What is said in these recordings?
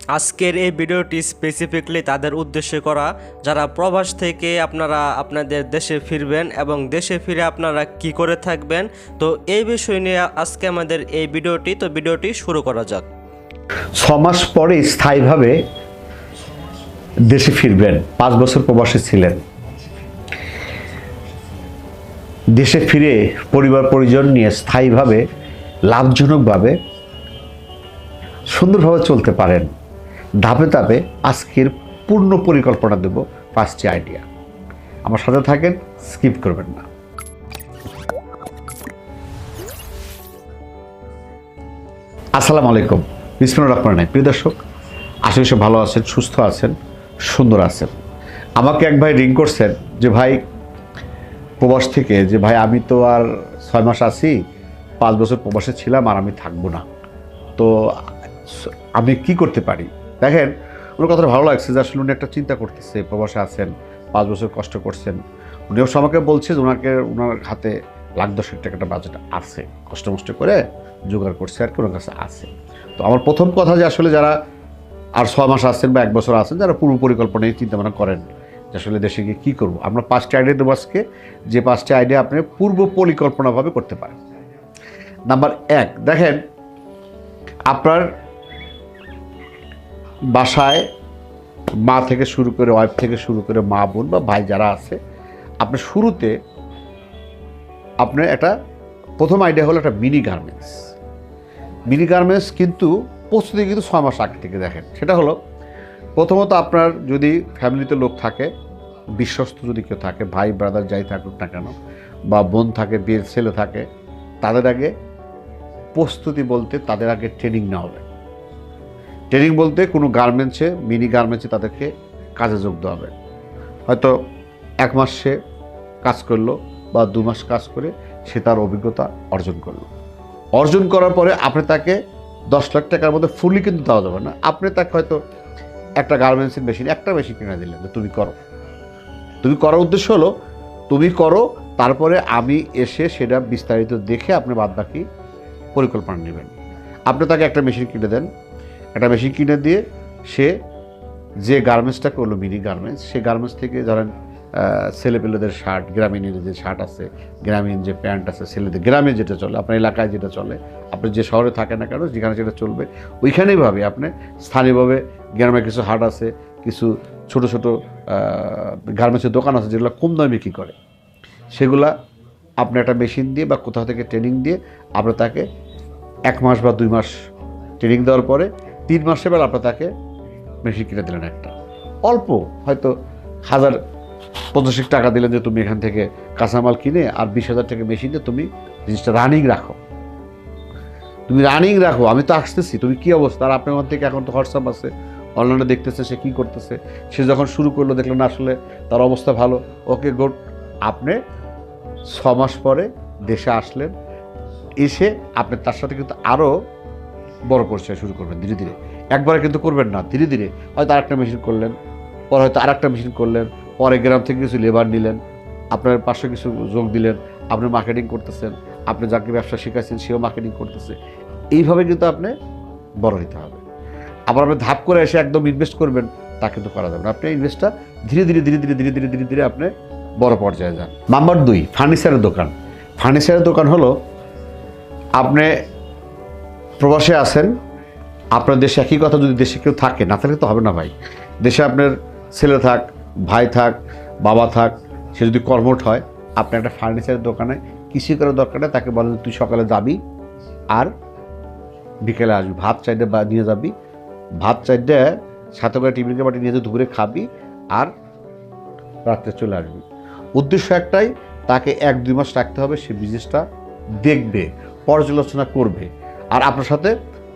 আজকের এই ভিডিওটি স্পেসিফিকলি তাদের উদ্দেশ্যে করা যারা প্রবাস থেকে আপনারা আপনাদের দেশে ফিরবেন এবং দেশে ফিরে আপনারা কি করে থাকবেন। তো এই বিষয় নিয়ে আজকে আমাদের এই ভিডিওটি শুরু করা যাক। 6 মাস পরে স্থায়ীভাবে দেশে ফিরবেন। 5 বছর প্রবাসী ছিলেন, দেশে ফিরে পরিবার পরিজন নিয়ে স্থায়ীভাবে লাভজনকভাবে সুন্দরভাবে চলতে পারেন। ধাপে ধাপে আজকের পূর্ণ পরিকল্পনা দেব, 5টি আইডিয়া। আমার সাথে থাকেন, স্কিপ করবেন না। আসসালামু আলাইকুম, বিসমিল্লাহির রহমানির রহিম। প্রিয় দর্শক, আশা করি সব ভালো আছেন, সুস্থ আছেন, সুন্দর আছেন। আমাকে এক ভাই রিং করছেন যে ভাই প্রবাস থেকে, যে ভাই আমি তো আর 6 মাস আছি, 5 বছর প্রবাসে ছিলাম আর আমি থাকবো না, তো আমি কি করতে পারি। দেখেন, ওনার কথাটা ভালো লাগছে যে আসলে উনি একটা চিন্তা করতেছে, প্রবাসে আছেন, 5 বছর কষ্ট করছেন। উনি অবশ্য আমাকে বলছে যে ওনার হাতে লাখ 10 টাকাটা বাজেট আছে, কষ্ট মষ্ট করে জোগাড় করছে আর কি, ওনার কাছে আছে। তো আমার প্রথম কথা যে আসলে যারা আর 6 মাস আছেন বা 1 বছর আছেন, যারা পূর্ব পরিকল্পনায় চিন্তা ভাবনা করেন যে আসলে দেশে গিয়ে কী করবো, আমরা 5টি আইডিয়া দেবো আজকে, যে 5টি আইডিয়া আপনি পূর্ব পরিকল্পনাভাবে করতে পারেন। নাম্বার 1, দেখেন, আপনার বাসায় মা থেকে শুরু করে, ওয়াইফ থেকে শুরু করে, মা বোন বা ভাই যারা আছে, আপনার শুরুতে আপনার একটা প্রথম আইডিয়া হলো একটা মিনি গার্মেন্টস। কিন্তু প্রস্তুতি কিন্তু 6 মাস আগে থেকে। দেখেন, সেটা হলো প্রথমত আপনার যদি ফ্যামিলিতে লোক থাকে, বিশ্বস্ত যদি কেউ থাকে, ভাই ব্রাদার যাই থাকুক না কেন, বা বোন থাকে, বিয়ের ছেলে থাকে, তাদের আগে প্রস্তুতি বলতে তাদের আগে ট্রেনিং নেওয়া হবে। ট্রেনিং বলতে কোনো গার্মেন্টসে, মিনি গার্মেন্টসে তাদেরকে কাজে যোগ দেওয়া হবে। হয়তো 1 মাস সে কাজ করলো বা 2 মাস কাজ করে সে তার অভিজ্ঞতা অর্জন করার পরে আপনি তাকে 10 লাখ টাকার মধ্যে ফুলি কিন্তু দেওয়া যাবে না। আপনি তাকে হয়তো একটা গার্মেন্টসের মেশিন কিনে দিলেন, যে তুমি করার উদ্দেশ্য হলো তুমি করো, তারপরে আমি এসে সেটা বিস্তারিত দেখে আপনি বাদবাকি পরিকল্পনা নেবেন। আপনি তাকে একটা মেশিন কিনে দেন, একটা মেশিন কিনে দিয়ে সে যে গার্মেন্টসটা করলো মিনি গার্মেন্টস, সেই গার্মেন্টস থেকে ধরেন ছেলেপেলেদের শার্ট, গ্রামীণের যে শার্ট আছে, গ্রামীণ যে প্যান্ট আছে ছেলেদের, গ্রামে যেটা চলে, আপনার এলাকায় যেটা চলে, আপনি যে শহরে থাকেন না কেন, যেখানে যেটা চলবে ওইখানেই ভাবে আপনি স্থানীয়ভাবে গ্রামে কিছু হাট আছে, কিছু ছোট ছোট গার্মেন্টসের দোকান আছে যেগুলো কম দামে বিক্রি করে, সেগুলা আপনি একটা মেশিন দিয়ে বা কোথাও থেকে ট্রেনিং দিয়ে আপনি তাকে 1 মাস বা 2 মাস ট্রেনিং দেওয়ার পরে 3 মাসের বেলা আপনি তাকে মেশিন কিনে দিলেন একটা, অল্প হয়তো 1085 টাকা দিলেন, যে তুমি এখান থেকে কাঁচামাল কিনে আর 20,000 টাকা মেশিনে তুমি জিনিসটা রানিং রাখো, আমি তো আসতেছি, তুমি কি অবস্থা। আর আপনার মধ্যে থেকে এখন তো হোয়াটসঅ্যাপ আছে, অনলাইনে দেখতেছে সে কী করতেছে, সে যখন শুরু করলো দেখলেন আসলে তার অবস্থা ভালো, ওকে গুড। আপনি 6 মাস পরে দেশে আসলেন, এসে আপনি তার সাথে কিন্তু আরও বড় পরিচয় শুরু করবেন ধীরে ধীরে। একবারে কিন্তু করবেন না, ধীরে ধীরে হয়তো আরেকটা মেশিন করলেন, পরে হয়তো আরেকটা মেশিন করলেন, পরে গ্রাম থেকে কিছু লেবার নিলেন, আপনার পাশে কিছু যোগ দিলেন, আপনি মার্কেটিং করতেছেন, আপনি যাকে ব্যবসা শেখাচ্ছেন সেও মার্কেটিং করতেছে। এইভাবে কিন্তু আপনি বড় হইতে হবে। আবার আপনি ধাপ করে এসে একদম ইনভেস্ট করবেন, তা কিন্তু করা যাবে না। আপনি ইনভেস্টটা ধীরে ধীরে আপনি বড় পর্যায়ে যান। নাম্বার 2, ফার্নিচারের দোকান হলো, আপনি প্রবাসে আছেন, আপনার দেশে একই কথা, যদি দেশে কেউ থাকে, না থাকলে তো হবে না ভাই। দেশে আপনার ছেলে থাক, ভাই থাক, বাবা থাক, সে যদি কর্মঠ হয়, আপনি একটা ফার্নিচারের দোকানে কৃষি করার দরকার নেই, তাকে বলেন তুই সকালে যাবি আর বিকেলে আসবি, ভাত চাইতে বা নিয়ে যাবি, ভাত চাইতে সাথে করে টিফিনকে বাটি নিয়ে যেয়ে দুপুরে খাবি আর রাত্রে চলে আসবি। উদ্দেশ্য একটাই, তাকে 1-2 মাস রাখতে হবে, সে বিজনেসটা দেখবে, পর্যালোচনা করবে, আর আপনার সাথে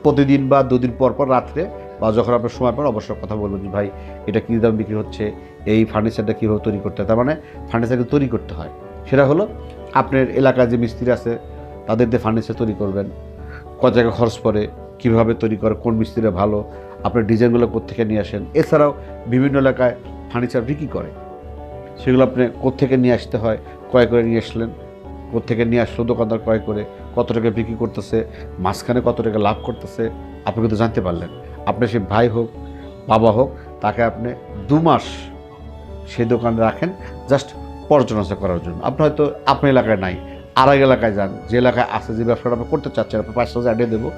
প্রতিদিন বা 2 দিন পর পর রাত্রে বা যখন আপনার সময় পর অবশ্যই কথা বলবেন যে ভাই এটা কী দাম বিক্রি হচ্ছে, এই ফার্নিচারটা কীভাবে তৈরি করতে হয়। তার মানে ফার্নিচারকে তৈরি করতে হয়, সেটা হলো আপনার এলাকায় যে মিস্ত্রি আছে তাদের দিয়ে ফার্নিচার তৈরি করবেন, কত জায়গা খরচ পড়ে, কীভাবে তৈরি করে, কোন মিস্ত্রিরা ভালো, আপনার ডিজাইনগুলো কোত্থেকে নিয়ে আসেন। এছাড়াও বিভিন্ন এলাকায় ফার্নিচার বিক্রি করে, সেগুলো আপনি কোত্থেকে নিয়ে আসতে হয়, ক্রয় করে নিয়ে আসলেন, কোত্থেকে নিয়ে আসলো দোকানদার ক্রয় করে, কত টাকা বিক্রি করতেছে, মাঝখানে কত টাকা লাভ করতেছে, আপনি কিন্তু জানতে পারলেন। আপনি সে ভাই হোক বাবা হোক, তাকে আপনি 2 মাস সেই দোকানে রাখেন জাস্ট পর্যালোচনা করার জন্য। আপনি হয়তো আপনার এলাকায় নাই, আর এক এলাকায় যান, যে এলাকায় আছে, যে ব্যবসাটা আপনি করতে চাচ্ছেন, আপনি 500 অ্যাডে দেবো,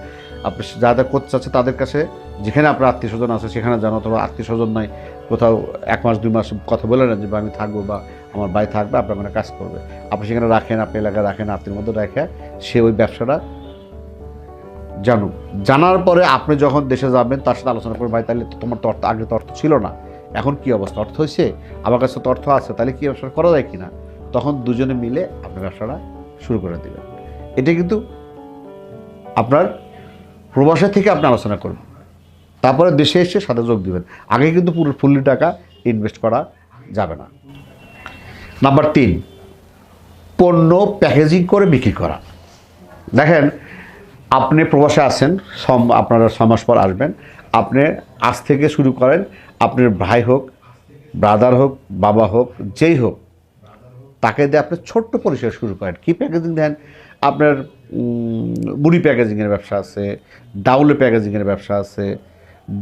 আপনি যাদের করতে চাচ্ছে তাদের কাছে, যেখানে আপনার আত্মীয় স্বজন আছে সেখানে যান, অথবা আত্মীয় স্বজন নাই কোথাও 1 মাস 2 মাস কথা বলে নেন যে আমি থাকবো বা আমার ভাই থাকবে, আপনার ওখানে কাজ করবে, আপনি সেখানে রাখেন, আপনি এলাকায় রাখেন, আত্মীয় মধ্যে রেখে সে ওই ব্যবসাটা জানুক। জানার পরে আপনি যখন দেশে যাবেন তার সাথে আলোচনা করবেন, ভাই তাহলে তোমার তো অর্থ, আগে তো অর্থ ছিল না, এখন কি অবস্থা, অর্থ হয়েছে, আমার কাছে তো অর্থ আছে, তাহলে কি ব্যবসা করা যায় কিনা, তখন দুজনে মিলে আপনি ব্যবসাটা শুরু করে দেবেন। এটা কিন্তু আপনার প্রবাসে থেকে আপনি আলোচনা করবেন, তারপরে দেশে এসে সাথে যোগ দিবেন। আগে কিন্তু পুরো ফুললি টাকা ইনভেস্ট করা যাবে না। নাম্বার 3, পণ্য প্যাকেজিং করে বিক্রি করা। দেখেন, আপনি প্রবাসে আছেন, আপনারা 6 মাস পর আসবেন, আপনি আজ থেকে শুরু করেন, আপনার ভাই হোক, ব্রাদার হোক, বাবা হোক, যেই হোক, তাকে দিয়ে আপনি ছোট্ট পরিসরে শুরু করেন। কী প্যাকেজিং দেন? আপনার মুড়ি প্যাকেজিংয়ের ব্যবসা আছে, ডাউলে প্যাকেজিংয়ের ব্যবসা আছে,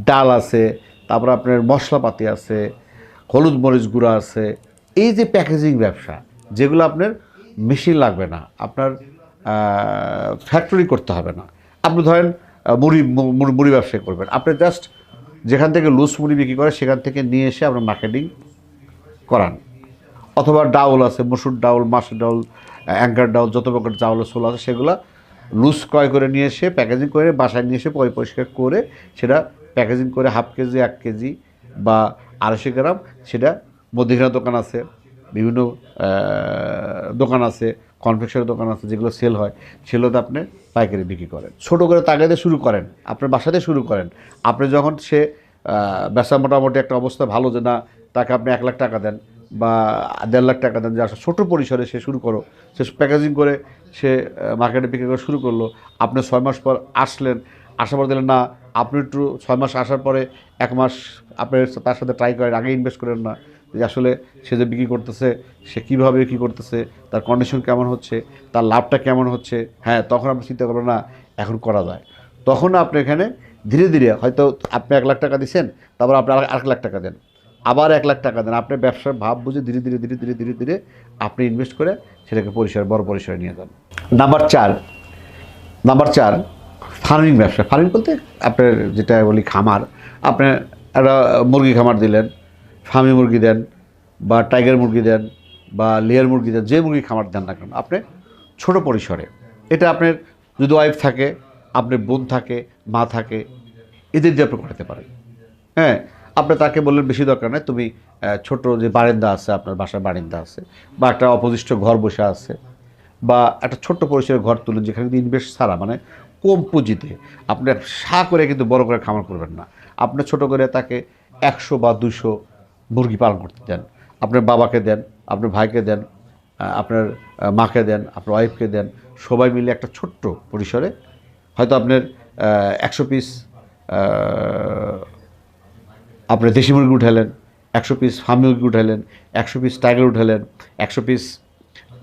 ডাল আছে, তারপর আপনার মশলাপাতি আছে, হলুদ মরিচ গুঁড়া আছে। এই যে প্যাকেজিং ব্যবসা, যেগুলো আপনার মেশিন লাগবে না, আপনার ফ্যাক্টরি করতে হবে না। আপনি ধরেন মুড়ি ব্যবসা করবেন, আপনি জাস্ট যেখান থেকে লুজ মুড়ি বিক্রি করে সেখান থেকে নিয়ে এসে আপনার মার্কেটিং করান। অথবা ডাউল আছে, মসুর ডাউল, মাসুর ডাউল, অ্যাঙ্কার ডাউল, যত প্রকার চাউল ছোলা আছে সেগুলো লুজ ক্রয় করে নিয়ে এসে প্যাকেজিং করে বাসায় নিয়ে এসে পরিষ্কার করে সেটা প্যাকেজিং করে হাফ কেজি, 1 কেজি বা 250 গ্রাম, সেটা মুদিখানা দোকান আছে, বিভিন্ন দোকান আছে, কনফেকশনের দোকান আছে, যেগুলো সেল হয় সেগুলোতে আপনি পাইকারি বিক্রি করেন। ছোটো করে তাগাদে শুরু করেন, আপনার বাসাতে শুরু করেন। আপনি যখন সে ব্যবসা মোটামুটি একটা অবস্থা ভালো, যে না তাকে আপনি 1 লাখ টাকা দেন বা 1.5 লাখ টাকা দেন, যে আসলে ছোটো পরিসরে সে শুরু করো, সে প্যাকেজিং করে সে মার্কেটে বিক্রি করে শুরু করলো। আপনি 6 মাস পর আসলেন, আসার পর দিলেন না, আপনি একটু 6 মাস আসার পরে 1 মাস আপনি তার সাথে ট্রাই করেন, আগে ইনভেস্ট করেন না যে আসলে সে যে বিক্রি করতেছে সে কীভাবে বিক্রি করতেছে, তার কন্ডিশন কেমন হচ্ছে, তার লাভটা কেমন হচ্ছে। হ্যাঁ, তখন আপনি চিন্তা করবেন না এখন করা যায়, তখন আপনি এখানে ধীরে ধীরে, হয়তো আপনি 1 লাখ টাকা দিচ্ছেন, তারপর আপনি 1 লাখ টাকা দেন, আবার 1 লাখ টাকা দেন, আপনি ব্যবসার ভাব বুঝে ধীরে ধীরে ধীরে ধীরে ধীরে ধীরে আপনি ইনভেস্ট করে সেটাকে বড় পরিসরে নিয়ে যান। নাম্বার 4, ফার্মিং ব্যবসা। ফার্মিং বলতে আপনার যেটা বলি খামার, আপনি একটা মুরগি খামার দিলেন, ফার্মি মুরগি দেন বা টাইগার মুরগি দেন বা লেয়ার মুরগি দেন, যে মুরগি খামার দেন না কেন, আপনি ছোটো পরিসরে, এটা আপনার যদি ওয়াইফ থাকে, আপনার বোন থাকে, মা থাকে, এদের দিয়ে আপনি করতে পারেন। হ্যাঁ, আপনি তাকে বললেন বেশি দরকার নেই, তুমি ছোট যে বারান্দা আছে, আপনার বাসার বারান্দা আছে বা একটা অপজিষ্ট ঘর বসে আছে, বা একটা ছোট্ট পরিসরের ঘর তুলেন, যেখানে কিন্তু ইনভেস্ট ছাড়া, মানে কম পুঁজিতে আপনি করে কিন্তু বড় করে খামার করবেন না। আপনি ছোট করে তাকে 100 বা 200 মুরগি পালন করতে দেন, আপনার বাবাকে দেন, আপনার ভাইকে দেন, আপনার মাকে দেন, আপনার ওয়াইফকে দেন, সবাই মিলে একটা ছোট্ট পরিসরে, হয়তো আপনার 100 পিস আপনি দেশি মুরগি উঠালেন, 100 পিস ফার্মি মুরগি উঠালেন, 100 পিস টাইগার উঠালেন, 100 পিস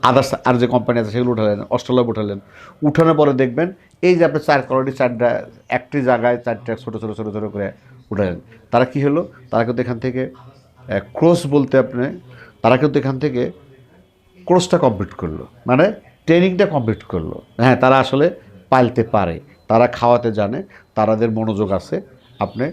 আদার্স আর যে কোম্পানি আছে সেগুলো উঠালেন, অস্ট্রেলিয়া উঠালেন। উঠানোর পরে দেখবেন এই যে আপনি 4 কোয়ালিটি, 4টা একটি জায়গায় 4টা ছোটো ছোটো ছোটো ছোটো করে উঠালেন। তারা কি হলো, তারা কিন্তু এখান থেকে ক্রস বলতে আপনি, তারা কিন্তু এখান থেকে কোর্সটা কমপ্লিট করলো, মানে ট্রেনিংটা কমপ্লিট করলো। হ্যাঁ, তারা আসলে পালতে পারে, তারা খাওয়াতে জানে, তাদের মনোযোগ আছে। আপনি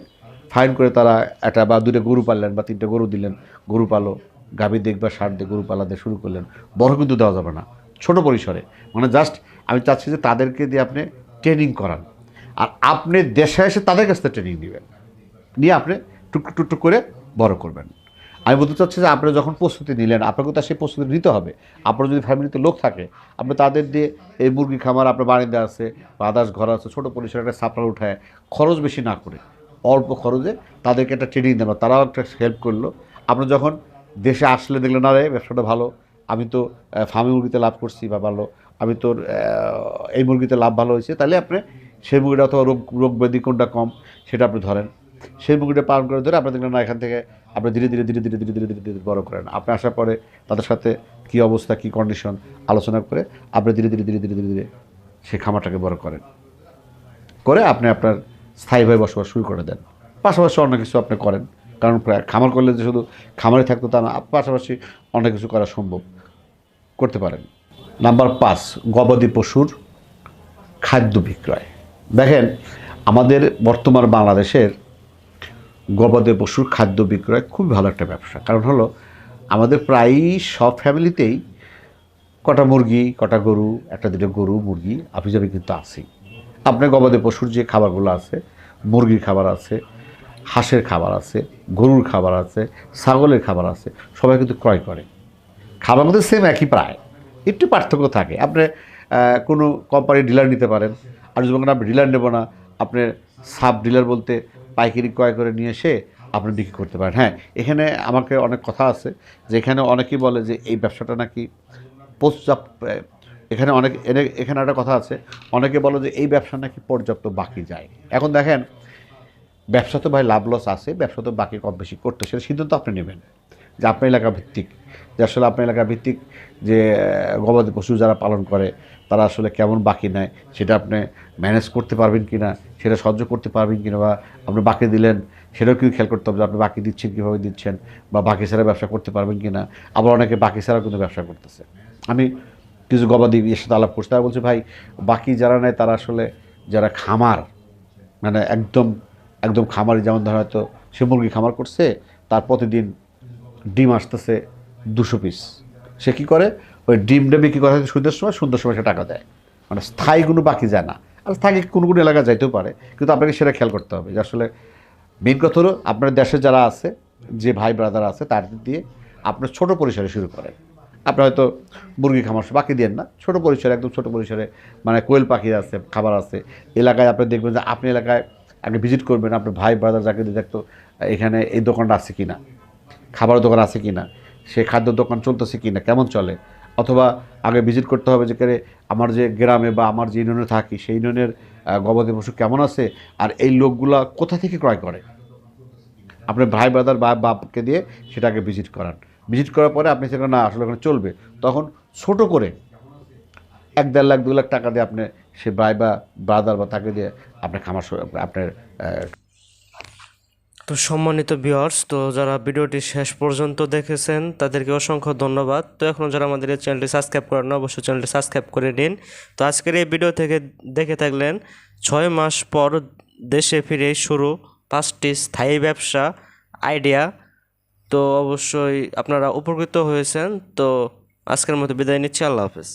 ফাইন করে তারা 1টা বা 2টা গরু পাললেন বা 3টা গরু দিলেন, গরু পালো, গাভী দেখবা, ষাঁড় দিয়ে গরু পালা দিয়ে শুরু করলেন। বড় কিন্তু দেওয়া যাবে না, ছোট পরিসরে, মানে জাস্ট আমি চাচ্ছি যে তাদেরকে দিয়ে আপনি ট্রেনিং করান, আর আপনি দেশে এসে তাদের কাছ থেকে ট্রেনিং নেবেন, নিয়ে আপনি টুকটুক টুকটুক করে বড় করবেন। আমি বলতে চাচ্ছি যে আপনি যখন প্রস্তুতি নিলেন, আপনাকে তো সেই প্রস্তুতি নিতে হবে। আপনার যদি ফ্যামিলিতে লোক থাকে, আপনি তাদের দিয়ে এই মুরগি খামার, আপনার বাড়িতে আছে বা আদার্স ঘর আছে, ছোটো পরিসরে একটা সাপ্লাই উঠায়, খরচ বেশি না করে অল্প খরচে তাদেরকে একটা ট্রেনিং দেন, তারাও একটা হেল্প করলো। আপনি যখন দেশে আসলে দেখলেন, না রে ব্যবসাটা ভালো, আমি তো ফার্মি মুরগিতে লাভ করছি বা ভালো, আমি তোর এই মুরগিতে লাভ ভালো হয়েছে, তাহলে আপনি সেই মুরগিটা, অথবা রোগ ব্যাধি কোনটা কম সেটা আপনি ধরেন, সেই মুরগিটা পালন করে ধরে আপনি দেখলেন না, এখান থেকে আপনি ধীরে ধীরে ধীরে ধীরে ধীরে ধীরে ধীরে ধীরে বড় করেন। আপনি আসার পরে তাদের সাথে কী অবস্থা, কী কন্ডিশন আলোচনা করে আপনি ধীরে ধীরে ধীরে ধীরে ধীরে ধীরে সেই খামারটাকে বড় করেন, করে আপনি আপনার স্থায়ীভাবে বসবাস শুরু করে দেন। পাশাপাশি অন্য কিছু আপনি করেন, কারণ প্রায় খামার করলে যে শুধু খামারে থাকতো তা না, পাশাপাশি অনেক কিছু করা সম্ভব, করতে পারেন। নাম্বার 5, গবাদি পশুর খাদ্য বিক্রয়। দেখেন, আমাদের বর্তমান বাংলাদেশের গবাদি পশুর খাদ্য বিক্রয় খুবই ভালো একটা ব্যবসা। কারণ হলো আমাদের প্রায়ই সব ফ্যামিলিতেই কটা মুরগি, কটা গরু, একটা দুটো গরু মুরগি আপিজাবি কিন্তু আছেই। আপনার গবাদি পশুর যে খাবারগুলো আছে, মুরগির খাবার আছে, হাঁসের খাবার আছে, গরুর খাবার আছে, ছাগলের খাবার আছে, সবাই কিন্তু ক্রয় করে। খাবার মধ্যে সেম একই প্রায়, একটু পার্থক্য থাকে। আপনি কোনো কোম্পানির ডিলার নিতে পারেন, আর যদি বলেন আপনি ডিলার নেব না, আপনি সাব ডিলার বলতে পাইকারি ক্রয় করে নিয়ে এসে আপনি বিক্রি করতে পারেন। হ্যাঁ, এখানে আমাকে অনেক কথা আছে যে এখানে অনেকেই বলে যে এই ব্যবসাটা নাকি এখানে এখানে একটা কথা আছে, অনেকে বলে যে এই ব্যবসা নাকি পর্যাপ্ত বাকি যায়। এখন দেখেন, ব্যবসা তো ভাই লাভ লস আছে, ব্যবসা তো বাকি কম বেশি করতে, সেটা সিদ্ধান্ত আপনি নেবেন যে আপনার এলাকা ভিত্তিক, যে আসলে আপনার এলাকা ভিত্তিক যে গবাদি পশু যারা পালন করে তারা আসলে কেমন বাকি নেয়, সেটা আপনি ম্যানেজ করতে পারবেন কি না, সেটা সহ্য করতে পারবেন কি না, বা আপনি বাকি দিলেন সেটাও কিন্তু খেয়াল করতে হবে যে আপনি বাকি দিচ্ছেন কীভাবে দিচ্ছেন, বা বাকি ছাড়া ব্যবসা করতে পারবেন কি না। আবার অনেকে বাকি ছাড়াও কিন্তু ব্যবসা করতেছে। আমি কিছু গবাদি এর সাথে আলাপ করছি, তারা বলছে ভাই বাকি যারা নেয় তারা আসলে যারা খামার, মানে একদম একদম খামারি, যেমন ধর হয়তো সে মুরগি খামার করছে, তার প্রতিদিন ডিম আসতেছে 200 পিস, সে কী করে ওই ডিমটা বিক্রি করা হয় সন্ধ্যার সময় সে টাকা দেয়, মানে স্থায়ী কোনো বাকি যায় না। আর স্থায়ী কোনো কোনো এলাকা যাইতেও পারে, কিন্তু আপনাকে সেটা খেয়াল করতে হবে যে আসলে মেন কথা হলো আপনার দেশে যারা আছে, যে ভাই ব্রাদার আছে, তাদের দিয়ে আপনার ছোটো পরিসরে শুরু করেন। আপনি হয়তো মুরগি খামার বাকি দেন না, ছোটো পরিসরে, একদম ছোটো পরিসরে, মানে কোয়েল পাখি আছে, খাবার আছে এলাকায়। আপনি দেখবেন যে আপনি এলাকায় আগে ভিজিট করবেন, আপনার ভাই ব্রাদার যাকে দিয়ে দেখতো এখানে এই দোকানটা আছে কি না, খাবারের দোকান আছে কি না, সে খাদ্য দোকান চলতেছে কি না, কেমন চলে। অথবা আগে ভিজিট করতে হবে যে আমার যে গ্রামে বা আমার যে ইউনিয়নে থাকি সেই ইউনিয়নের গবাদি পশু কেমন আছে, আর এই লোকগুলা কোথা থেকে ক্রয় করে। আপনার ভাই ব্রাদার বা বাপকে দিয়ে সেটাকে ভিজিট করান। ভিজিট করার পরে আপনি সেখানে না আসলে ওখানে চলবে, তখন ছোট করে 1-1.5 লাখ 2 লাখ টাকা দিয়ে আপনি সে ভাই বা ব্রাদার বা তাকে দিয়ে আপনার খামার আপনার তো সম্মানিত ভিউয়ার্স, তো যারা ভিডিওটি শেষ পর্যন্ত দেখেছেন তাদেরকে অসংখ্য ধন্যবাদ। তো এখনও যারা আমাদের এই চ্যানেলটি সাবস্ক্রাইব করেন না, অবশ্যই চ্যানেলটি সাবস্ক্রাইব করে নিন। তো আজকের এই ভিডিও থেকে দেখে থাকলেন 6 মাস পর দেশে ফিরে শুরু 5টি স্থায়ী ব্যবসা আইডিয়া। তো অবশ্যই আপনারা উপকৃত হয়েছেন। তো আজকের মতো বিদায় নিচ্ছি, আল্লাহ হাফেজ।